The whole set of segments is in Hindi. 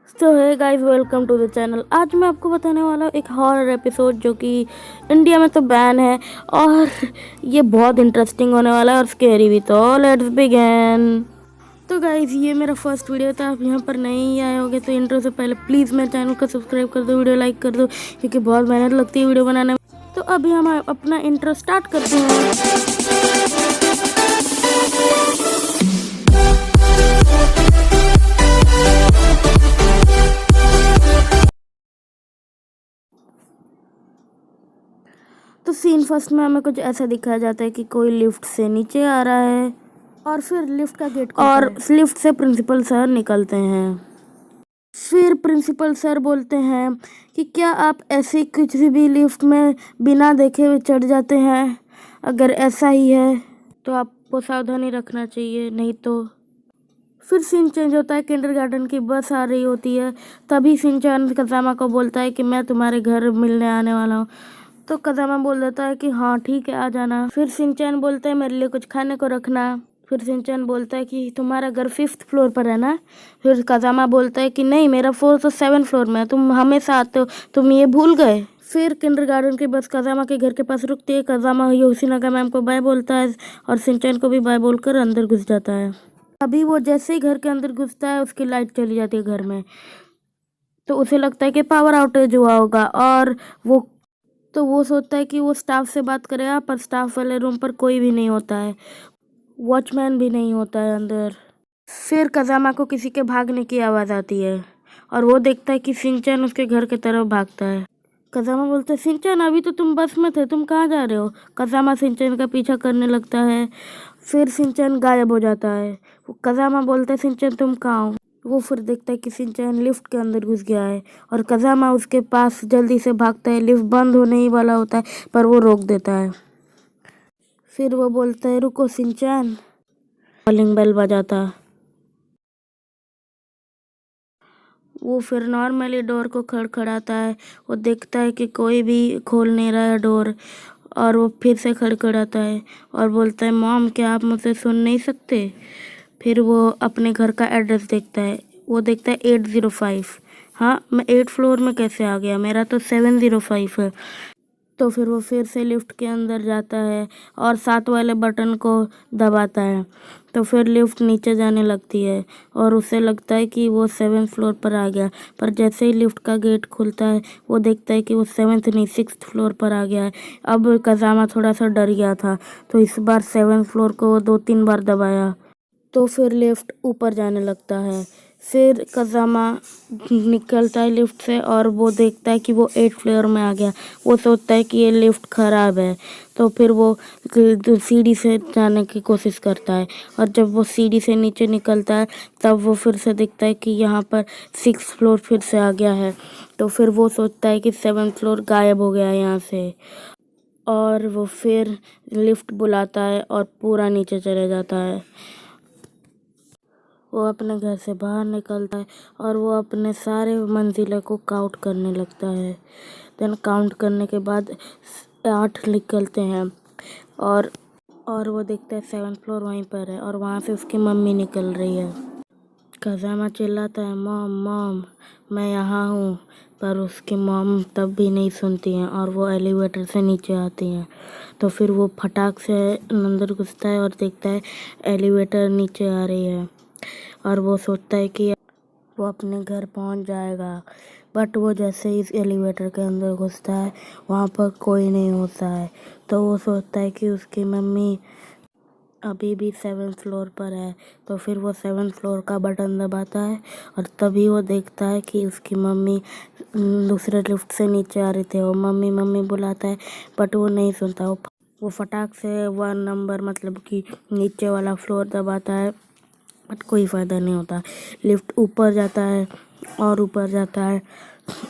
So hi guys, welcome to the channel. आज मैं आपको बताने वाला हूँ एक हॉरर एपिसोड जो कि इंडिया में तो बैन है और ये बहुत इंटरेस्टिंग होने वाला है और स्केरी भी। तो लेट्स बिगिन। तो गाइस, ये मेरा फर्स्ट वीडियो था। आप यहाँ पर नहीं आए होगे तो इंट्रो से पहले प्लीज़ मेरे चैनल को सब्सक्राइब कर दो, वीडियो लाइक कर दो, क्योंकि बहुत मेहनत लगती है वीडियो बनाने में। तो अभी हम अपना इंट्रो स्टार्ट करते हैं। तो सीन फर्स्ट में हमें कुछ ऐसा दिखाया जाता है कि कोई लिफ्ट से नीचे आ रहा है और फिर लिफ्ट का गेट और लिफ्ट से प्रिंसिपल सर निकलते हैं। फिर प्रिंसिपल सर बोलते हैं कि क्या आप ऐसे किसी भी लिफ्ट में बिना देखे हुए चढ़ जाते हैं? अगर ऐसा ही है तो आपको सावधानी रखना चाहिए, नहीं तो। फिर सीन चेंज होता है, किंडरगार्टन की बस आ रही होती है। तभी शिनचैन कज़ामा को बोलता है कि मैं तुम्हारे घर मिलने आने वाला हूँ। तो कज़ामा बोल देता है कि हाँ ठीक है, आ जाना। फिर शिनचैन बोलता है मेरे लिए कुछ खाने को रखना। फिर शिनचैन बोलता है कि तुम्हारा घर 5th फ्लोर पर है ना? फिर कज़ामा बोलता है कि नहीं, मेरा फ्लोर तो 7th फ्लोर में है, तुम हमेशा आते हो, तुम ये भूल गए? फिर किंडरगार्टन की बस कज़ामा के घर के पास रुकती है। कज़ामा योशिनागा मैम को बाय बोलता है और शिनचैन को भी बाय बोलकर अंदर घुस जाता है। अभी वो जैसे ही घर के अंदर घुसता है उसकी लाइट चली जाती है घर में। तो उसे लगता है कि पावर आउटेज हुआ होगा और वो सोचता है कि वो स्टाफ से बात करेगा, पर स्टाफ वाले रूम पर कोई भी नहीं होता है, वॉचमैन भी नहीं होता है अंदर। फिर कज़ामा को किसी के भागने की आवाज़ आती है और वो देखता है कि शिनचैन उसके घर की तरफ भागता है। कज़ामा बोलता है शिनचैन, अभी तो तुम बस में थे, तुम कहाँ जा रहे हो? कज़ामा शिनचैन का पीछा करने लगता है। फिर शिनचैन गायब हो जाता है। कज़ामा बोलता है शिनचैन तुम कहाँ हो? वो फिर देखता है कि शिनचैन लिफ्ट के अंदर घुस गया है और कज़ामा उसके पास जल्दी से भागता है। लिफ्ट बंद होने ही वाला होता है पर वो रोक देता है। फिर वो बोलता है रुको शिनचैन। कॉलिंग बेल बजाता। वो फिर नॉर्मली डोर को खड़खड़ाता है। वो देखता है कि कोई भी खोल नहीं रहा है डोर और वो फिर से खड़खड़ाता है और बोलता है मॉम, क्या आप मुझसे सुन नहीं सकते? फिर वो अपने घर का एड्रेस देखता है। वो देखता है 805। हाँ, मैं 8th फ्लोर में कैसे आ गया? मेरा तो 705 है। तो फिर वो फिर से लिफ्ट के अंदर जाता है और 7 वाले बटन को दबाता है। तो फिर लिफ्ट नीचे जाने लगती है और उसे लगता है कि वो 7th फ्लोर पर आ गया। पर जैसे ही लिफ्ट का गेट खुलता है वो देखता है कि वो 7th नहीं 6th फ्लोर पर आ गया है। अब कज़ामा थोड़ा सा डर गया था तो इस बार 7th फ्लोर को वो 2-3 बार दबाया। तो फिर लिफ्ट ऊपर जाने लगता है। फिर कज़ामा निकलता है लिफ्ट से और वो देखता है कि वो 8th फ्लोर में आ गया। वो सोचता है कि ये लिफ्ट ख़राब है, तो फिर वो सीढ़ी से जाने की कोशिश करता है और जब वो सीढ़ी से नीचे निकलता है तब वो फिर से देखता है कि यहाँ पर 6th फ्लोर फिर से आ गया है। तो फिर वो सोचता है कि 7th फ्लोर गायब हो गया है यहाँ से और वो फिर लिफ्ट बुलाता है और पूरा नीचे चले जाता है। वो अपने घर से बाहर निकलता है और वो अपने सारे मंजिलों को काउंट करने लगता है। देन काउंट करने के बाद 8 निकलते हैं और वो देखता है 7th फ्लोर वहीं पर है और वहाँ से उसकी मम्मी निकल रही है। कज़ामा चिल्लाता है मॉम मॉम, मैं यहाँ हूँ, पर उसकी मॉम तब भी नहीं सुनती हैं और वो एलिवेटर से नीचे आती हैं। तो फिर वो फटाक से अंदर घुसता है और देखता है एलिवेटर नीचे आ रही है और वो सोचता है कि वो अपने घर पहुंच जाएगा। बट वो जैसे ही इस एलिवेटर के अंदर घुसता है वहाँ पर कोई नहीं होता है। तो वो सोचता है कि उसकी मम्मी अभी भी 7th फ्लोर पर है। तो फिर वो 7th फ्लोर का बटन दबाता है और तभी वो देखता है कि उसकी मम्मी दूसरे लिफ्ट से नीचे आ रही थी। वो मम्मी मम्मी बुलाता है बट वो नहीं सुनता। वो फटाक से 1 नंबर मतलब कि नीचे वाला फ्लोर दबाता है बट कोई फ़ायदा नहीं होता। लिफ्ट ऊपर जाता है और ऊपर जाता है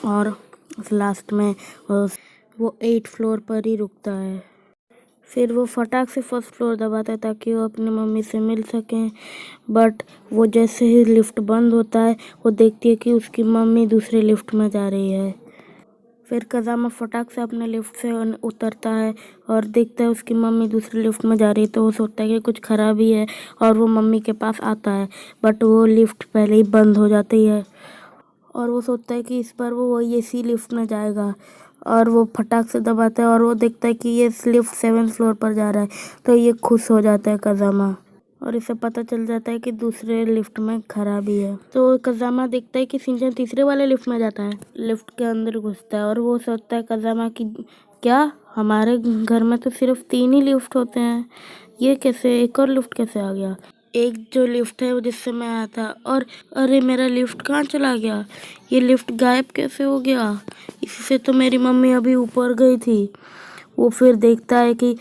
और लास्ट में वो 8th फ्लोर पर ही रुकता है। फिर वो फटाक से 1st फ्लोर दबाता है ताकि वो अपनी मम्मी से मिल सकें। बट वो जैसे ही लिफ्ट बंद होता है वो देखती है कि उसकी मम्मी दूसरे लिफ्ट में जा रही है। फिर कज़ामा फटाक से अपने लिफ्ट से उतरता है और देखता है उसकी मम्मी दूसरे लिफ्ट में जा रही है। तो वो सोचता है कि कुछ खराबी है और वो मम्मी के पास आता है बट वो लिफ्ट पहले ही बंद हो जाती है और वो सोचता है कि इस बार वो वही इसी लिफ्ट में जाएगा। और वो फटाक से दबाता है और वो देखता है कि ये लिफ्ट 7th फ्लोर पर जा रहा है। तो ये खुश हो जाता है कज़ामा, और इसे पता चल जाता है कि दूसरे लिफ्ट में खराबी है। तो कज़ामा देखता है कि शिनचैन तीसरे वाले लिफ्ट में जाता है, लिफ्ट के अंदर घुसता है और वो सोचता है कज़ामा कि क्या हमारे घर में तो सिर्फ 3 ही लिफ्ट होते हैं, ये कैसे एक और लिफ्ट कैसे आ गया। एक जो लिफ्ट है वो जिससे मैं आया था, और अरे मेरा लिफ्ट कहाँ चला गया, ये लिफ्ट गायब कैसे हो गया, इससे तो मेरी मम्मी अभी ऊपर गई थी। वो फिर देखता है कि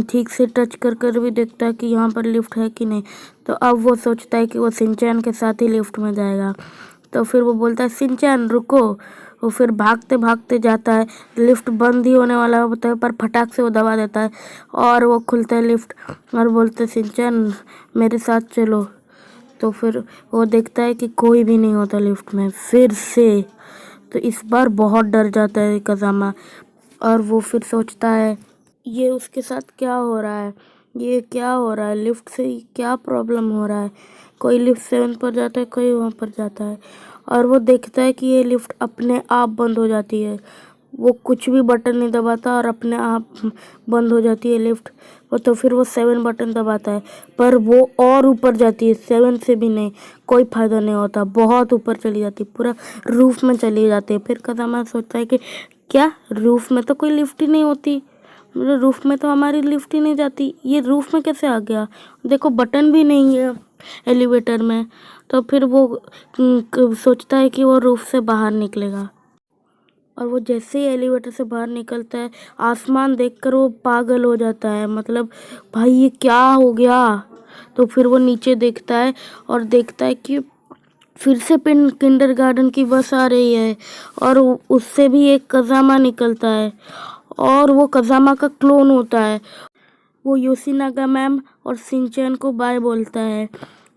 ठीक से टच कर कर भी देखता है कि यहाँ पर लिफ्ट है कि नहीं। तो अब वो सोचता है कि वो शिनचैन के साथ ही लिफ्ट में जाएगा। तो फिर वो बोलता है शिनचैन रुको। वो फिर भागते भागते जाता है, लिफ्ट बंद ही होने वाला होता है पर फटाक से वो दबा देता है और वो खुलता है लिफ्ट, और बोलते शिनचैन मेरे साथ चलो। तो फिर वो देखता है कि कोई भी नहीं होता लिफ्ट में फिर से। तो इस बार बहुत डर जाता है कज़ामा, और वो फिर सोचता है ये उसके साथ क्या हो रहा है, ये क्या हो रहा है, लिफ्ट से क्या प्रॉब्लम हो रहा है। कोई लिफ्ट 7 पर जाता है, कोई वहाँ पर जाता है, और वो देखता है कि ये लिफ्ट अपने आप बंद हो जाती है। वो कुछ भी बटन नहीं दबाता और अपने आप बंद हो जाती है लिफ्ट। वो तो फिर वो 7 बटन दबाता है पर वो और ऊपर जाती है, 7 से भी नहीं, कोई फ़ायदा नहीं होता, बहुत ऊपर चली जाती है, पूरा रूफ में चली जाती है। फिर कज़ामा सोचता है कि क्या रूफ में तो कोई लिफ्ट ही नहीं होती, मतलब रूफ में तो हमारी लिफ्ट ही नहीं जाती, ये रूफ में कैसे आ गया, देखो बटन भी नहीं है एलिवेटर में। तो फिर वो सोचता है कि वो रूफ से बाहर निकलेगा, और वो जैसे ही एलिवेटर से बाहर निकलता है आसमान देखकर वो पागल हो जाता है, मतलब भाई ये क्या हो गया। तो फिर वो नीचे देखता है और देखता है कि फिर से किंडरगार्टन की बस आ रही है, और उससे भी एक कज़ामा निकलता है, और वो कज़ामा का क्लोन होता है। वो योशिनागा मैम और शिनचैन को बाय बोलता है।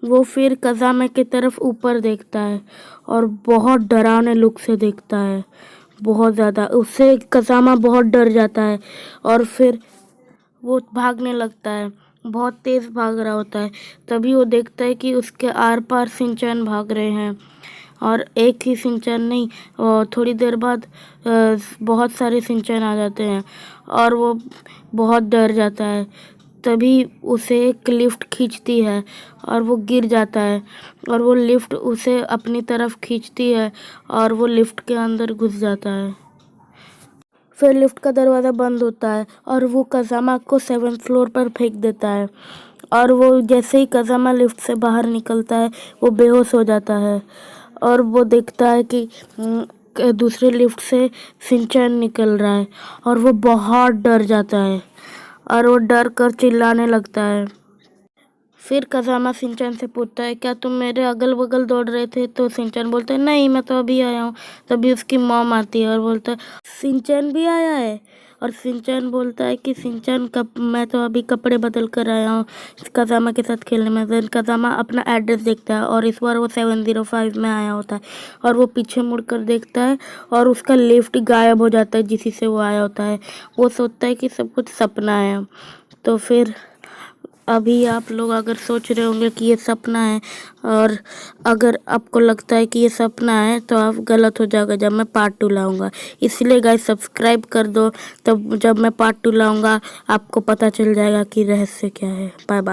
वो फिर कज़ामा की तरफ ऊपर देखता है और बहुत डरावने लुक से देखता है, बहुत ज़्यादा। उससे कज़ामा बहुत डर जाता है और फिर वो भागने लगता है, बहुत तेज़ भाग रहा होता है। तभी वो देखता है कि उसके आर पार शिनचैन भाग रहे हैं, और एक ही शिनचैन नहीं, थोड़ी देर बाद बहुत सारे शिनचैन आ जाते हैं, और वो बहुत डर जाता है। तभी उसे एक लिफ्ट खींचती है और वो गिर जाता है, और वो लिफ्ट उसे अपनी तरफ खींचती है और वो लिफ्ट के अंदर घुस जाता है। फिर लिफ्ट का दरवाज़ा बंद होता है और वो कज़ामा को 7th फ्लोर पर फेंक देता है, और वो जैसे ही कज़ामा लिफ्ट से बाहर निकलता है वो बेहोश हो जाता है, और वो देखता है कि दूसरे लिफ्ट से शिनचैन निकल रहा है, और वो बहुत डर जाता है और वो डर कर चिल्लाने लगता है। फिर कज़ामा शिनचैन से पूछता है क्या तुम मेरे अगल बगल दौड़ रहे थे। तो शिनचैन बोलता है नहीं, मैं तो अभी आया हूँ। तभी उसकी मॉम आती है और बोलता है शिनचैन भी आया है। और शिनचैन बोलता है कि शिनचैन मैं तो अभी कपड़े बदल कर आया हूँ कज़ामा के साथ खेलने में। फिर कज़ामा अपना एड्रेस देखता है और इस बार वो 705 में आया होता है, और वो पीछे मुड़ कर देखता है और उसका लिफ्ट गायब हो जाता है जिसी से वो आया होता है। वो सोचता है कि सब कुछ सपना है। तो फिर अभी आप लोग अगर सोच रहे होंगे कि ये सपना है, और अगर आपको लगता है कि ये सपना है तो आप गलत हो जाओगे जब मैं पार्ट 2 लाऊंगा। इसलिए गाइस सब्सक्राइब कर दो, तब जब मैं पार्ट 2 लाऊंगा आपको पता चल जाएगा कि रहस्य क्या है। Bye bye.